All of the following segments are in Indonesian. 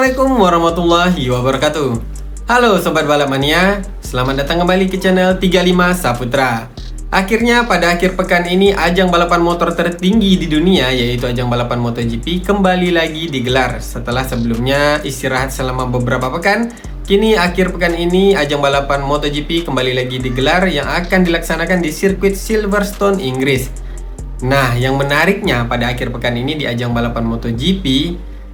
Assalamualaikum warahmatullahi wabarakatuh. Halo Sobat Balap Mania, selamat datang kembali ke channel 35 Saputra. Akhirnya pada akhir pekan ini ajang balapan motor tertinggi di dunia, yaitu ajang balapan MotoGP, kembali lagi digelar. Setelah sebelumnya istirahat selama beberapa pekan, kini akhir pekan ini ajang balapan MotoGP kembali lagi digelar yang akan dilaksanakan di sirkuit Silverstone, Inggris. Nah, yang menariknya pada akhir pekan ini di ajang balapan MotoGP,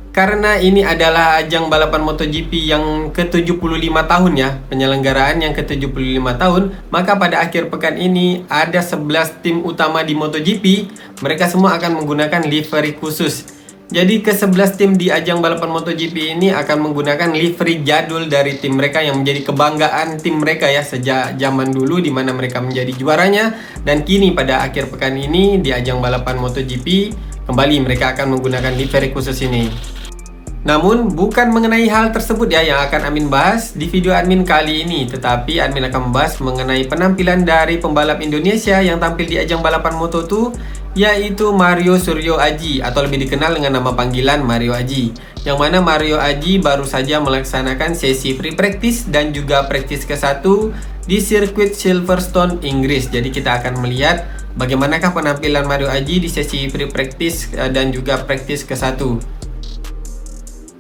karena ini adalah ajang balapan MotoGP yang ke-75 tahun ya, penyelenggaraan yang ke-75 tahun, maka pada akhir pekan ini ada 11 tim utama di MotoGP, mereka semua akan menggunakan livery khusus. Jadi ke-11 tim di ajang balapan MotoGP ini akan menggunakan livery jadul dari tim mereka yang menjadi kebanggaan tim mereka ya, sejak zaman dulu di mana mereka menjadi juaranya, dan kini pada akhir pekan ini di ajang balapan MotoGP kembali mereka akan menggunakan livery khusus ini. Namun bukan mengenai hal tersebut ya yang akan Admin bahas di video admin kali ini, tetapi admin akan membahas mengenai penampilan dari pembalap Indonesia yang tampil di ajang balapan Moto2, yaitu Mario Suryo Aji atau lebih dikenal dengan nama panggilan Mario Aji. Yang mana Mario Aji baru saja melaksanakan sesi free practice dan juga practice ke-1 di sirkuit Silverstone, Inggris. Jadi kita akan melihat bagaimanakah penampilan Mario Aji di sesi free practice dan juga practice ke-1.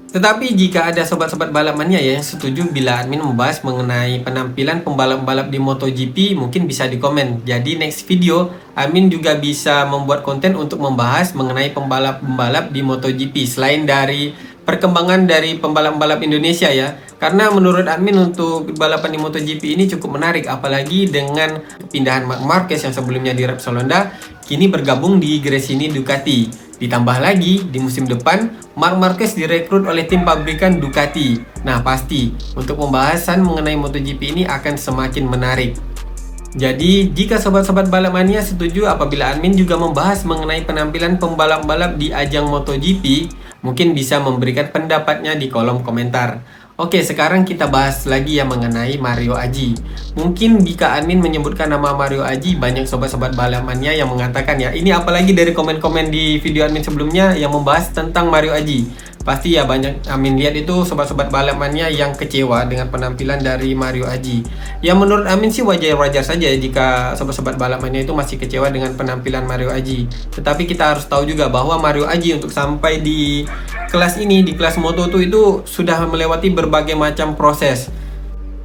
Tetapi jika ada sobat-sobat balap mania yang setuju bila admin membahas mengenai penampilan pembalap-pembalap di MotoGP, mungkin bisa di komen. Jadi next video admin juga bisa membuat konten untuk membahas mengenai pembalap-pembalap di MotoGP selain dari perkembangan dari pembalap-pembalap Indonesia ya. Karena menurut admin untuk balapan di MotoGP ini cukup menarik, apalagi dengan pindahan Marc Marquez yang sebelumnya di Repsol Honda kini bergabung di Gresini Ducati. Ditambah lagi, di musim depan, Marc Marquez direkrut oleh tim pabrikan Ducati. Nah, pasti, untuk pembahasan mengenai MotoGP ini akan semakin menarik. Jadi, jika sobat-sobat balap mania setuju apabila admin juga membahas mengenai penampilan pembalap-pembalap di ajang MotoGP, mungkin bisa memberikan pendapatnya di kolom komentar. Oke, sekarang kita bahas lagi ya mengenai Mario Aji. Mungkin jika admin menyebutkan nama Mario Aji, banyak sobat-sobat balap mania yang mengatakan ya, ini apalagi dari komen-komen di video admin sebelumnya yang membahas tentang Mario Aji. Pasti ya banyak admin lihat itu sobat-sobat balap mania yang kecewa dengan penampilan dari Mario Aji. Ya menurut admin sih wajar-wajar saja ya jika sobat-sobat balap mania itu masih kecewa dengan penampilan Mario Aji. Tetapi kita harus tahu juga bahwa Mario Aji untuk sampai di kelas ini, di kelas Moto2 itu sudah melewati berbagai macam proses.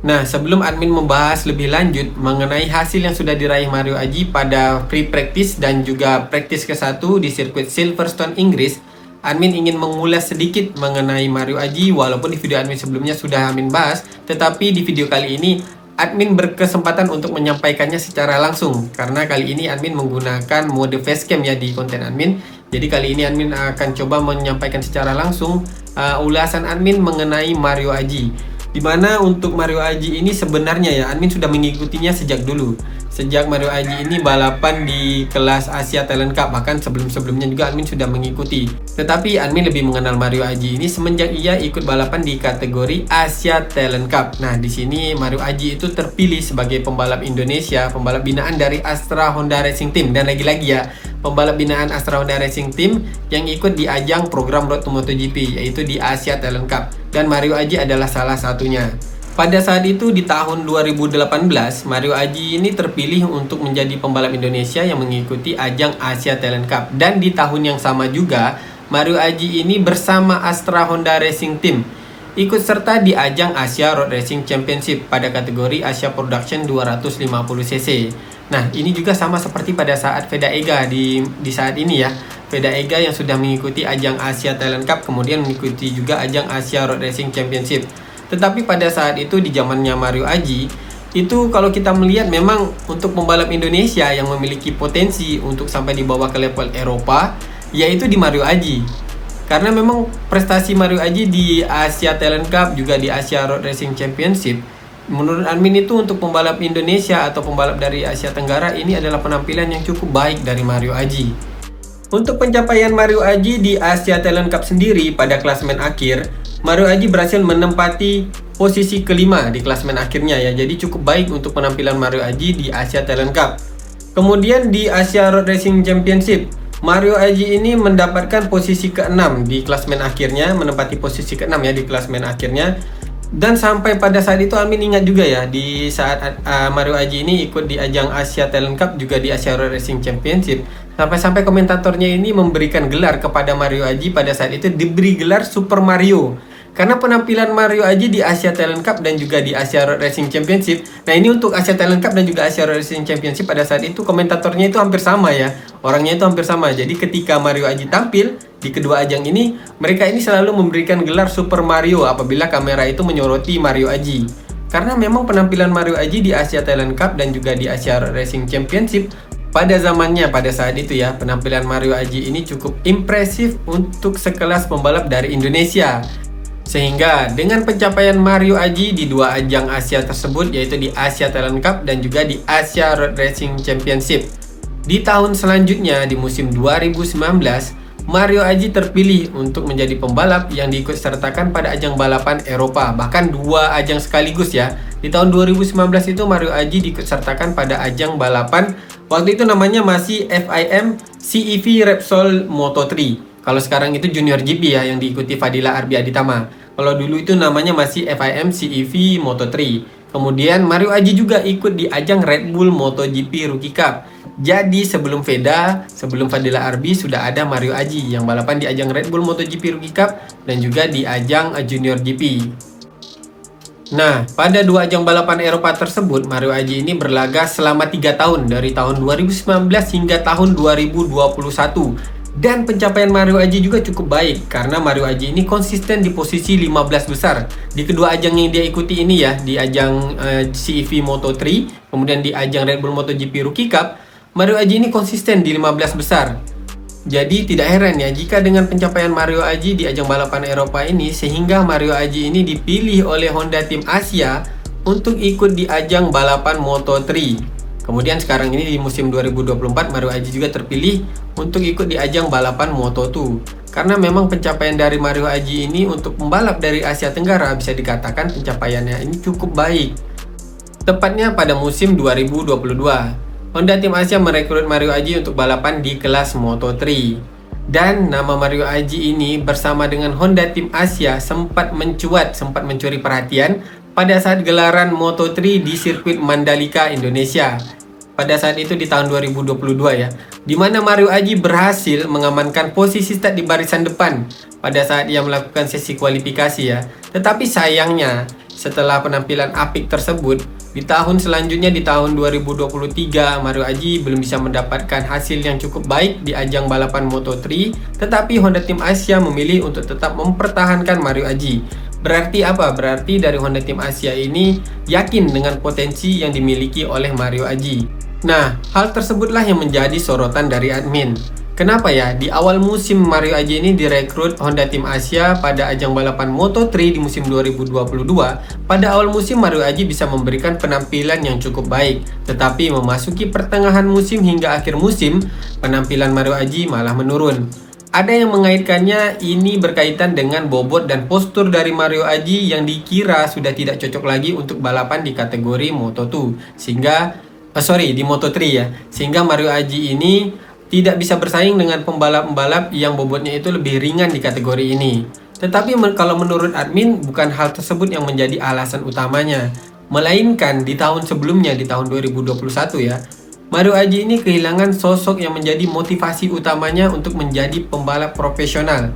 Nah, sebelum admin membahas lebih lanjut mengenai hasil yang sudah diraih Mario Aji pada free practice dan juga practice ke-1 di sirkuit Silverstone, Inggris, admin ingin mengulas sedikit mengenai Mario Aji walaupun di video admin sebelumnya sudah admin bahas, tetapi di video kali ini admin berkesempatan untuk menyampaikannya secara langsung karena kali ini admin menggunakan mode facecam ya di konten admin. Jadi kali ini admin akan coba menyampaikan secara langsung ulasan admin mengenai Mario Aji. Dimana untuk Mario Aji ini sebenarnya ya admin sudah mengikutinya sejak dulu. Sejak Mario Aji ini balapan di kelas Asia Talent Cup, bahkan sebelum-sebelumnya juga admin sudah mengikuti. Tetapi admin lebih mengenal Mario Aji ini semenjak ia ikut balapan di kategori Asia Talent Cup. Nah, di sini Mario Aji itu terpilih sebagai pembalap Indonesia, pembalap binaan dari Astra Honda Racing Team, dan lagi-lagi ya, pembalap binaan Astra Honda Racing Team yang ikut di ajang program Road to MotoGP, yaitu di Asia Talent Cup. Dan Mario Aji adalah salah satunya. Pada saat itu di tahun 2018, Mario Aji ini terpilih untuk menjadi pembalap Indonesia yang mengikuti ajang Asia Talent Cup. Dan di tahun yang sama juga, Mario Aji ini bersama Astra Honda Racing Team ikut serta di ajang Asia Road Racing Championship pada kategori Asia Production 250cc. Nah, ini juga sama seperti pada saat Veda Ega di saat ini ya. Veda Ega yang sudah mengikuti ajang Asia Talent Cup kemudian mengikuti juga ajang Asia Road Racing Championship. Tetapi pada saat itu di zamannya Mario Aji, itu kalau kita melihat memang untuk pembalap Indonesia yang memiliki potensi untuk sampai di bawah ke level Eropa, yaitu di Mario Aji. Karena memang prestasi Mario Aji di Asia Talent Cup juga di Asia Road Racing Championship, menurut admin itu untuk pembalap Indonesia atau pembalap dari Asia Tenggara ini adalah penampilan yang cukup baik dari Mario Aji. Untuk pencapaian Mario Aji di Asia Talent Cup sendiri pada klasemen akhir, Mario Aji berhasil menempati posisi kelima di klasemen akhirnya ya. Jadi cukup baik untuk penampilan Mario Aji di Asia Talent Cup. Kemudian di Asia Road Racing Championship, Mario Aji ini mendapatkan posisi ke-6 di klasemen akhirnya, menempati posisi ke-6 ya di klasemen akhirnya. Dan sampai pada saat itu Amin ingat juga ya, di saat Mario Aji ini ikut di ajang Asia Talent Cup, juga di Asia Road Racing Championship, sampai-sampai komentatornya ini memberikan gelar kepada Mario Aji pada saat itu, diberi gelar Super Mario. Karena penampilan Mario Aji di Asia Talent Cup dan juga di Asia Road Racing Championship. Nah, ini untuk Asia Talent Cup dan juga Asia Road Racing Championship pada saat itu komentatornya itu hampir sama ya. Orangnya itu hampir sama. Jadi ketika Mario Aji tampil di kedua ajang ini, mereka ini selalu memberikan gelar Super Mario apabila kamera itu menyoroti Mario Aji. Karena memang penampilan Mario Aji di Asia Talent Cup dan juga di Asia Road Racing Championship pada zamannya, pada saat itu ya, penampilan Mario Aji ini cukup impresif untuk sekelas pembalap dari Indonesia. Sehingga dengan pencapaian Mario Aji di dua ajang Asia tersebut, yaitu di Asia Talent Cup dan juga di Asia Road Racing Championship, di tahun selanjutnya di musim 2019, Mario Aji terpilih untuk menjadi pembalap yang diikut sertakan pada ajang balapan Eropa. Bahkan dua ajang sekaligus ya. Di tahun 2019 itu Mario Aji diikut sertakan pada ajang balapan, waktu itu namanya masih FIM CEV Repsol Moto3. Kalau sekarang itu Junior GP ya, yang diikuti Fadila Arbi Aditama. Kalau dulu itu namanya masih FIM CEV Moto3. Kemudian Mario Aji juga ikut di ajang Red Bull MotoGP Rookie Cup. Jadi sebelum Veda, sebelum Fadila Arbi, sudah ada Mario Aji yang balapan di ajang Red Bull MotoGP Rookie Cup dan juga di ajang Junior GP. Nah, pada dua ajang balapan Eropa tersebut, Mario Aji ini berlaga selama 3 tahun, dari tahun 2019 hingga tahun 2021. Dan pencapaian Mario Aji juga cukup baik, karena Mario Aji ini konsisten di posisi 15 besar di kedua ajang yang dia ikuti ini ya, di ajang CEV Moto3, kemudian di ajang Red Bull MotoGP Rookie Cup. Mario Aji ini konsisten di 15 besar. Jadi tidak heran ya jika dengan pencapaian Mario Aji di ajang balapan Eropa ini, sehingga Mario Aji ini dipilih oleh Honda Team Asia untuk ikut di ajang balapan Moto3. Kemudian sekarang ini di musim 2024, Mario Aji juga terpilih untuk ikut di ajang balapan Moto2. Karena memang pencapaian dari Mario Aji ini untuk pembalap dari Asia Tenggara bisa dikatakan pencapaiannya ini cukup baik. Tepatnya pada musim 2022, Honda Team Asia merekrut Mario Aji untuk balapan di kelas Moto3. Dan nama Mario Aji ini bersama dengan Honda Team Asia sempat mencuri perhatian pada saat gelaran Moto3 di sirkuit Mandalika, Indonesia. Pada saat itu di tahun 2022 ya, di mana Mario Aji berhasil mengamankan posisi start di barisan depan pada saat ia melakukan sesi kualifikasi ya. Tetapi sayangnya, setelah penampilan apik tersebut, di tahun selanjutnya di tahun 2023, Mario Aji belum bisa mendapatkan hasil yang cukup baik di ajang balapan Moto3, tetapi Honda Team Asia memilih untuk tetap mempertahankan Mario Aji. Berarti apa? Berarti dari Honda Team Asia ini yakin dengan potensi yang dimiliki oleh Mario Aji. Nah, hal tersebutlah yang menjadi sorotan dari admin. Kenapa ya di awal musim Mario Aji ini direkrut Honda Team Asia pada ajang balapan Moto3 di musim 2022? Pada awal musim Mario Aji bisa memberikan penampilan yang cukup baik, tetapi memasuki pertengahan musim hingga akhir musim, penampilan Mario Aji malah menurun. Ada yang mengaitkannya ini berkaitan dengan bobot dan postur dari Mario Aji yang dikira sudah tidak cocok lagi untuk balapan di kategori Moto2, di Moto3 ya. Sehingga Mario Aji ini tidak bisa bersaing dengan pembalap-pembalap yang bobotnya itu lebih ringan di kategori ini. Tetapi kalau menurut admin, bukan hal tersebut yang menjadi alasan utamanya, melainkan di tahun sebelumnya, di tahun 2021 ya, Mario Aji ini kehilangan sosok yang menjadi motivasi utamanya untuk menjadi pembalap profesional.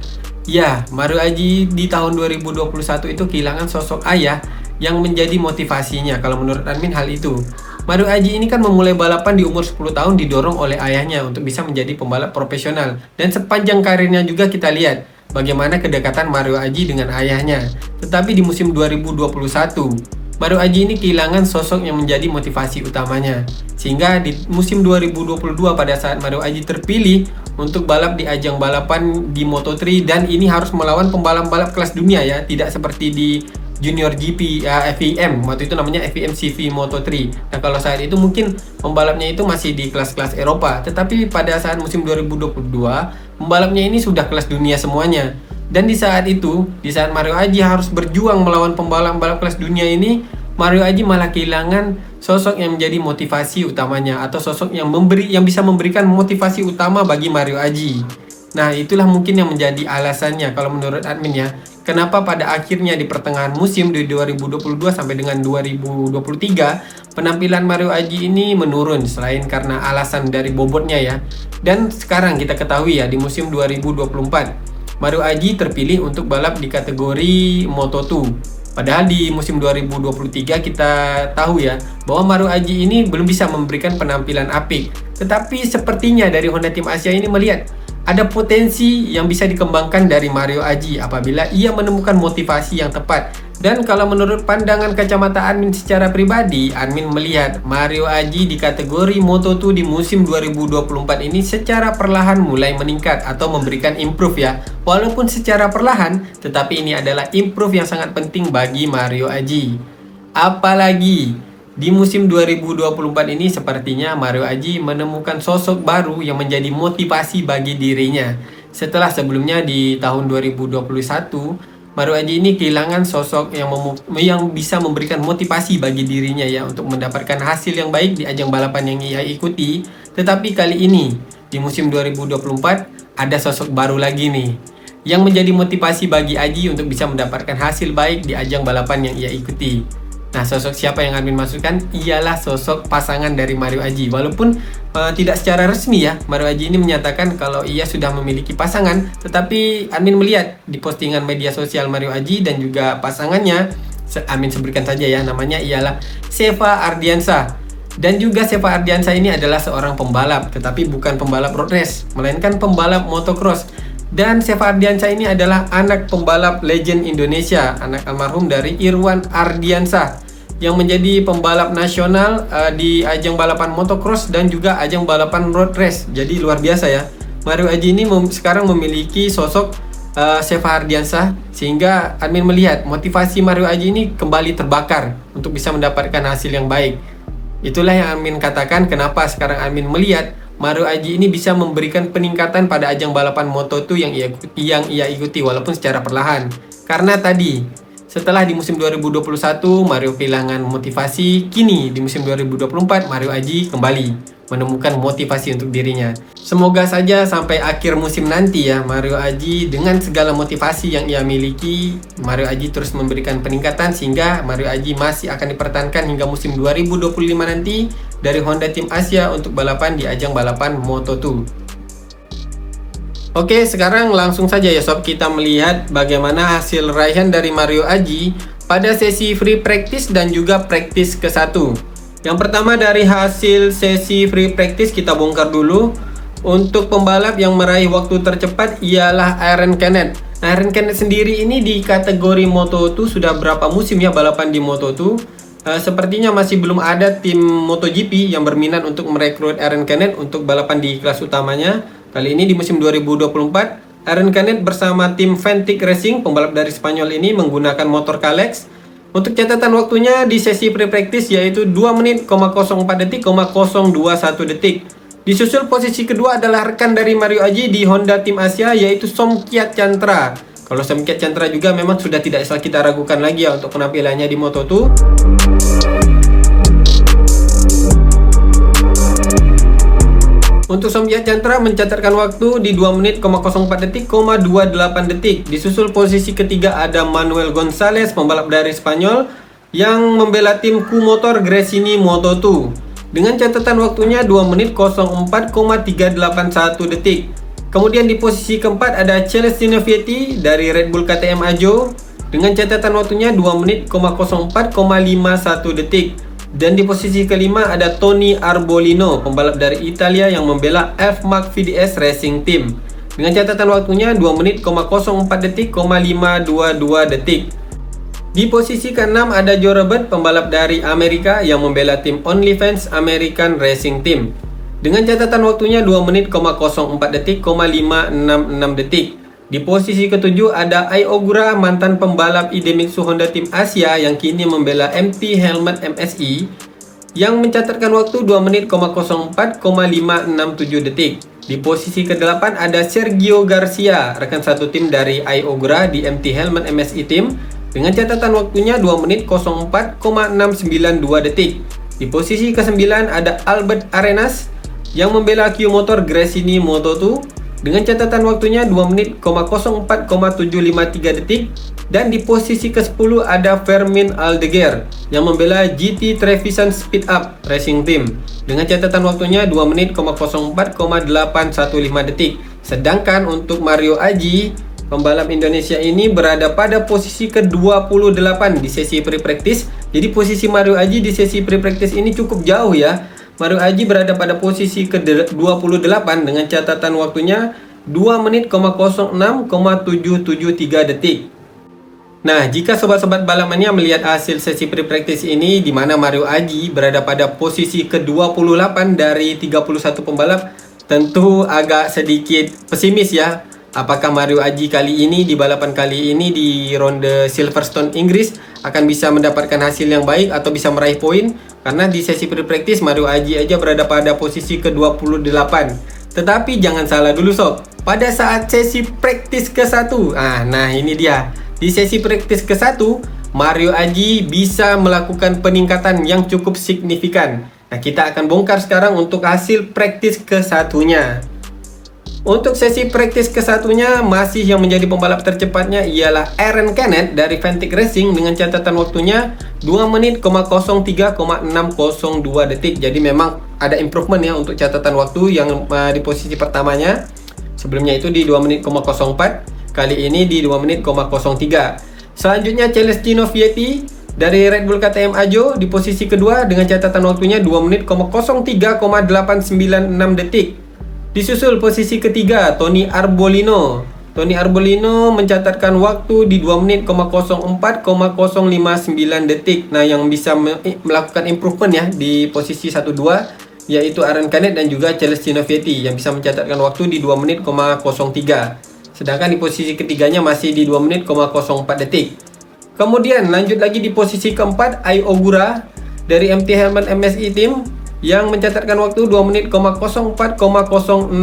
Ya, Mario Aji di tahun 2021 itu kehilangan sosok ayah yang menjadi motivasinya. Kalau menurut admin hal itu, Mario Aji ini kan memulai balapan di umur 10 tahun didorong oleh ayahnya untuk bisa menjadi pembalap profesional. Dan sepanjang karirnya juga kita lihat bagaimana kedekatan Mario Aji dengan ayahnya. Tetapi di musim 2021, Mario Aji ini kehilangan sosok yang menjadi motivasi utamanya. Sehingga di musim 2022 pada saat Mario Aji terpilih untuk balap di ajang balapan di Moto3, dan ini harus melawan pembalap-pembalap kelas dunia ya, tidak seperti di Junior GP FIM, waktu itu namanya FIM CV Moto3. Nah, kalau saat itu mungkin pembalapnya itu masih di kelas-kelas Eropa, tetapi pada saat musim 2022 pembalapnya ini sudah kelas dunia semuanya. Dan di saat itu, di saat Mario Aji harus berjuang melawan pembalap-pembalap kelas dunia ini, Mario Aji malah kehilangan sosok yang menjadi motivasi utamanya, atau sosok yang bisa memberikan motivasi utama bagi Mario Aji. Nah, itulah mungkin yang menjadi alasannya kalau menurut admin ya, kenapa pada akhirnya di pertengahan musim di 2022 sampai dengan 2023 penampilan Mario Aji ini menurun, selain karena alasan dari bobotnya ya. Dan sekarang kita ketahui ya, di musim 2024 Mario Aji terpilih untuk balap di kategori Moto2. Padahal di musim 2023 kita tahu ya bahwa Mario Aji ini belum bisa memberikan penampilan apik. Tetapi sepertinya dari Honda Tim Asia ini melihat ada potensi yang bisa dikembangkan dari Mario Aji apabila ia menemukan motivasi yang tepat. Dan kalau menurut pandangan kacamata admin secara pribadi, admin melihat Mario Aji di kategori Moto2 di musim 2024 ini secara perlahan mulai meningkat atau memberikan improve ya. Walaupun secara perlahan, tetapi ini adalah improve yang sangat penting bagi Mario Aji. Apalagi di musim 2024 ini sepertinya Mario Aji menemukan sosok baru yang menjadi motivasi bagi dirinya. Setelah sebelumnya di tahun 2021, Mario Aji ini kehilangan sosok yang bisa memberikan motivasi bagi dirinya ya untuk mendapatkan hasil yang baik di ajang balapan yang ia ikuti. Tetapi kali ini di musim 2024 ada sosok baru lagi nih yang menjadi motivasi bagi Aji untuk bisa mendapatkan hasil baik di ajang balapan yang ia ikuti. Nah, sosok siapa yang admin maksudkan? Ialah sosok pasangan dari Mario Aji. Walaupun tidak secara resmi ya, Mario Aji ini menyatakan kalau ia sudah memiliki pasangan, tetapi admin melihat di postingan media sosial Mario Aji dan juga pasangannya, admin sebutkan saja ya, namanya ialah Seva Ardiansa. Dan juga Seva Ardiansa ini adalah seorang pembalap, tetapi bukan pembalap road race, melainkan pembalap motocross. Dan Seva Ardiansa ini adalah anak pembalap legend Indonesia, anak almarhum dari Irwan Ardiansa, yang menjadi pembalap nasional di ajang balapan motocross dan juga ajang balapan road race. Jadi luar biasa ya, Mario Aji ini sekarang memiliki sosok Seva Ardiansa, sehingga admin melihat motivasi Mario Aji ini kembali terbakar untuk bisa mendapatkan hasil yang baik. Itulah yang admin katakan kenapa sekarang admin melihat Mario Aji ini bisa memberikan peningkatan pada ajang balapan Moto2 yang ia ikuti walaupun secara perlahan. Karena tadi, setelah di musim 2021 Mario kehilangan motivasi, kini di musim 2024 Mario Aji kembali menemukan motivasi untuk dirinya. Semoga saja sampai akhir musim nanti ya, Mario Aji dengan segala motivasi yang ia miliki, Mario Aji terus memberikan peningkatan sehingga Mario Aji masih akan dipertahankan hingga musim 2025 nanti dari Honda Tim Asia untuk balapan di ajang balapan Moto2. Oke, sekarang langsung saja ya sob, kita melihat bagaimana hasil raihan dari Mario Aji pada sesi free practice dan juga practice ke-1. Yang pertama dari hasil sesi free practice kita bongkar dulu. Untuk pembalap yang meraih waktu tercepat ialah Aaron Canet. Aaron Canet sendiri ini di kategori Moto2 sudah berapa musim ya balapan di Moto2. Sepertinya masih belum ada tim MotoGP yang berminat untuk merekrut Aaron Canet untuk balapan di kelas utamanya. Kali ini di musim 2024, Aaron Canet bersama tim Fantic Racing, pembalap dari Spanyol ini menggunakan motor Kalex. Untuk catatan waktunya di sesi pre-practice yaitu 2 menit, 04 detik, 021 detik. Disusul posisi kedua adalah rekan dari Mario Aji di Honda Tim Asia yaitu Somkiat Chantra. Kalau Somkiat Chantra juga memang sudah tidak usah kita ragukan lagi ya untuk penampilannya di Moto2. Untuk Somkiat Chantra mencatatkan waktu di 2 menit, 04 detik, 28 detik. Disusul posisi ketiga ada Manuel Gonzalez, pembalap dari Spanyol yang membela tim Kumotor Gresini Moto2 dengan catatan waktunya 2 menit 04,381 detik. Kemudian di posisi keempat ada Celestino Vietti dari Red Bull KTM Ajo dengan catatan waktunya 2 menit 04,51 detik. Dan di posisi kelima ada Tony Arbolino, pembalap dari Italia yang membela F-Mark VDS Racing Team dengan catatan waktunya 2 menit 04 detik, 522 detik. Di posisi ke-6 ada Joe Robert, pembalap dari Amerika yang membela tim OnlyFans American Racing Team dengan catatan waktunya 2 menit 04 detik, 566 detik. Di posisi ke-7 ada Ai Ogura, mantan pembalap Idemitsu Honda Tim Asia yang kini membela MT Helmet MSI yang mencatatkan waktu 2 menit 04,567 detik. Di posisi ke-8 ada Sergio Garcia, rekan satu tim dari Ai Ogura di MT Helmet MSI Team dengan catatan waktunya 2 menit 04,692 detik. Di posisi ke-9 ada Albert Arenas yang membela Q Motor Gresini Moto2 dengan catatan waktunya 2 menit 04,753 detik. Dan di posisi ke-10 ada Fermin Aldeguer yang membela GT Trevisan Speed Up Racing Team dengan catatan waktunya 2 menit 04,815 detik. Sedangkan untuk Mario Aji, pembalap Indonesia ini berada pada posisi ke-28 di sesi pre-practice. Jadi posisi Mario Aji di sesi pre-practice ini cukup jauh ya. Mario Aji berada pada posisi ke-28 dengan catatan waktunya 2 menit 06,773 detik. Nah, jika sobat-sobat balamannya melihat hasil sesi pre-practice ini di mana Mario Aji berada pada posisi ke-28 dari 31 pembalap, tentu agak sedikit pesimis ya. Apakah Mario Aji kali ini di balapan kali ini di ronde Silverstone Inggris akan bisa mendapatkan hasil yang baik atau bisa meraih poin? Karena di sesi pre-practice Mario Aji aja berada pada posisi ke-28. Tetapi jangan salah dulu sob, pada saat sesi practice ke-1, nah ini dia. Di sesi practice ke-1, Mario Aji bisa melakukan peningkatan yang cukup signifikan. Nah, kita akan bongkar sekarang untuk hasil practice ke-1-nya. Untuk sesi practice ke-1-nya, masih yang menjadi pembalap tercepatnya ialah Aaron Canet dari Fantic Racing dengan catatan waktunya 2 menit 03,602 detik. Jadi memang ada improvement ya untuk catatan waktu yang di posisi pertamanya. Sebelumnya itu di 2 menit 04. Kali ini di 2 menit 03. Selanjutnya Celestino Vietti dari Red Bull KTM Ajo di posisi kedua dengan catatan waktunya 2 menit 03,896 detik. Disusul posisi ketiga Tony Arbolino. Tony Arbolino mencatatkan waktu di 2 menit 04,059 detik. Nah, yang bisa melakukan improvement ya di posisi 1-2 yaitu Aaron Canet dan juga Celestino Vietti yang bisa mencatatkan waktu di 2 menit 03. Sedangkan di posisi ketiganya masih di 2 menit 04 detik. Kemudian lanjut lagi di posisi keempat Ai Ogura dari MT Helmet MSI Team yang mencatatkan waktu 2 menit 04,062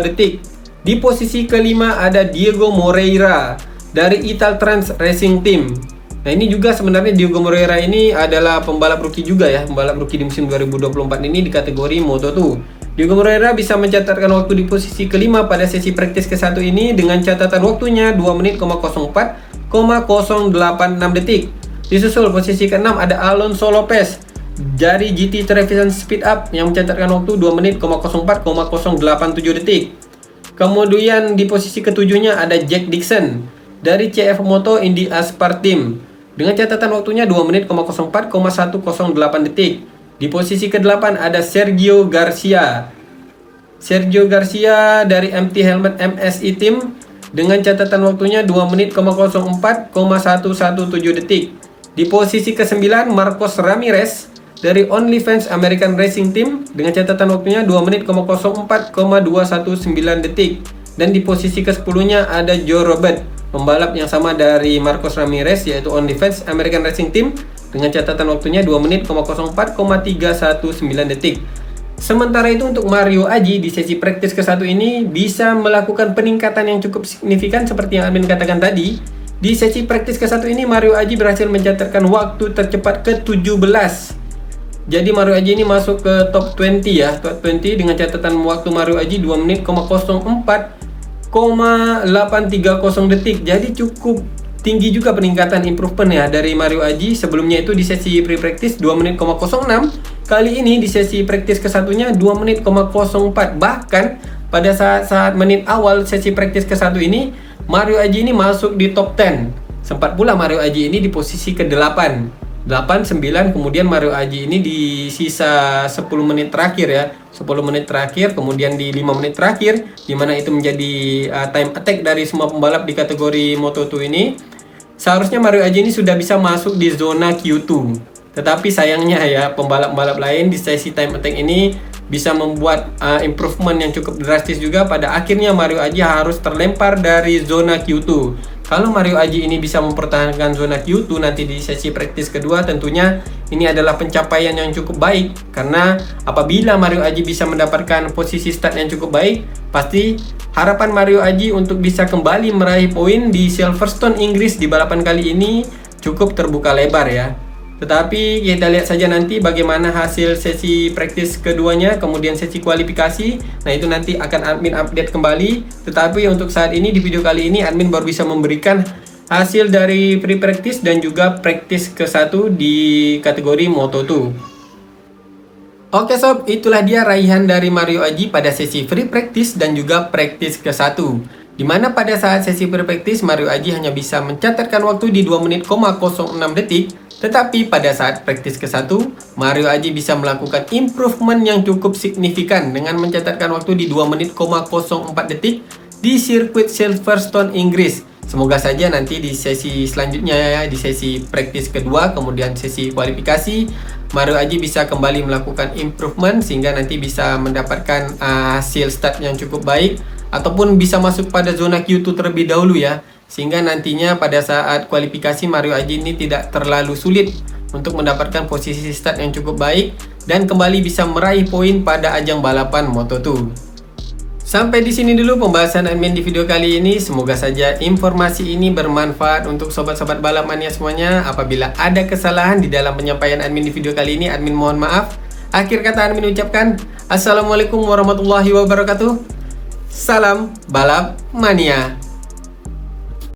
detik. Di posisi kelima ada Diego Moreira dari Italtrans Racing Team. Nah, ini juga sebenarnya Diego Moreira ini adalah pembalap rookie juga ya, pembalap rookie di musim 2024 ini di kategori Moto2. Diego Moreira bisa mencatatkan waktu di posisi kelima pada sesi praktis ke-1 ini dengan catatan waktunya 2 menit 04,086 detik. Disusul posisi ke-6 ada Alonso Lopez dari GT Trevisan Speed Up yang mencatatkan waktu 2 menit 04,087 detik. Kemudian di posisi ke-7-nya ada Jack Dixon dari CF Moto Indy Aspar Team dengan catatan waktunya 2 menit 04,108 detik. Di posisi ke-8 ada Sergio Garcia. Sergio Garcia dari MT Helmet MSI Team dengan catatan waktunya 2 menit 04,117 detik. Di posisi ke-9 Marcos Ramirez dari OnlyFans American Racing Team dengan catatan waktunya 2 menit 04,219 detik. Dan di posisi ke-10-nya ada Joe Robert, pembalap yang sama dari Marcos Ramirez yaitu OnlyFans American Racing Team dengan catatan waktunya 2 menit 04,319 detik. Sementara itu untuk Mario Aji di sesi praktis ke-1 ini bisa melakukan peningkatan yang cukup signifikan seperti yang admin katakan tadi. Di sesi praktis ke-1 ini Mario Aji berhasil mencatatkan waktu tercepat ke-17. Jadi Mario Aji ini masuk ke top 20 ya, top 20 dengan catatan waktu Mario Aji 2 menit 04,830 detik. Jadi cukup tinggi juga peningkatan improvement ya dari Mario Aji. Sebelumnya itu di sesi pre-practice 2 menit 06. Kali ini di sesi practice ke-1-nya 2 menit 04. Bahkan pada saat menit awal sesi practice ke-1 ini Mario Aji ini masuk di top 10. Sempat pula Mario Aji ini di posisi ke-8. 8, 9, kemudian Mario Aji ini di sisa 10 menit terakhir ya, 10 menit terakhir, kemudian di 5 menit terakhir, dimana itu menjadi time attack dari semua pembalap di kategori Moto2 ini. Seharusnya Mario Aji ini sudah bisa masuk di zona Q2, tetapi sayangnya ya pembalap-pembalap lain di sesi time attack ini bisa membuat improvement yang cukup drastis juga. Pada akhirnya Mario Aji harus terlempar dari zona Q2. Kalau Mario Aji ini bisa mempertahankan zona Q2 nanti di sesi praktis kedua, tentunya ini adalah pencapaian yang cukup baik. Karena apabila Mario Aji bisa mendapatkan posisi start yang cukup baik, pasti harapan Mario Aji untuk bisa kembali meraih poin di Silverstone Inggris di balapan kali ini cukup terbuka lebar ya. Tetapi kita lihat saja nanti bagaimana hasil sesi praktis keduanya, kemudian sesi kualifikasi. Nah itu nanti akan admin update kembali. Tetapi untuk saat ini di video kali ini admin baru bisa memberikan hasil dari free practice dan juga praktis ke-1 di kategori Moto2. Oke sob, itulah dia raihan dari Mario Aji pada sesi free practice dan juga praktis ke-1. Dimana pada saat sesi free practice Mario Aji hanya bisa mencatatkan waktu di 2 menit, 06 detik. Tetapi pada saat praktis ke-1, Mario Aji bisa melakukan improvement yang cukup signifikan dengan mencatatkan waktu di 2 menit, 04 detik di sirkuit Silverstone, Inggris. Semoga saja nanti di sesi selanjutnya ya, di sesi praktis kedua, kemudian sesi kualifikasi, Mario Aji bisa kembali melakukan improvement sehingga nanti bisa mendapatkan hasil start yang cukup baik ataupun bisa masuk pada zona Q2 terlebih dahulu ya. Sehingga nantinya pada saat kualifikasi Mario Aji ini tidak terlalu sulit untuk mendapatkan posisi start yang cukup baik dan kembali bisa meraih poin pada ajang balapan Moto2. Sampai di sini dulu pembahasan admin di video kali ini. Semoga saja informasi ini bermanfaat untuk sobat-sobat balap mania semuanya. Apabila ada kesalahan di dalam penyampaian admin di video kali ini, admin mohon maaf. Akhir kata admin ucapkan Assalamualaikum warahmatullahi wabarakatuh. Salam balap mania.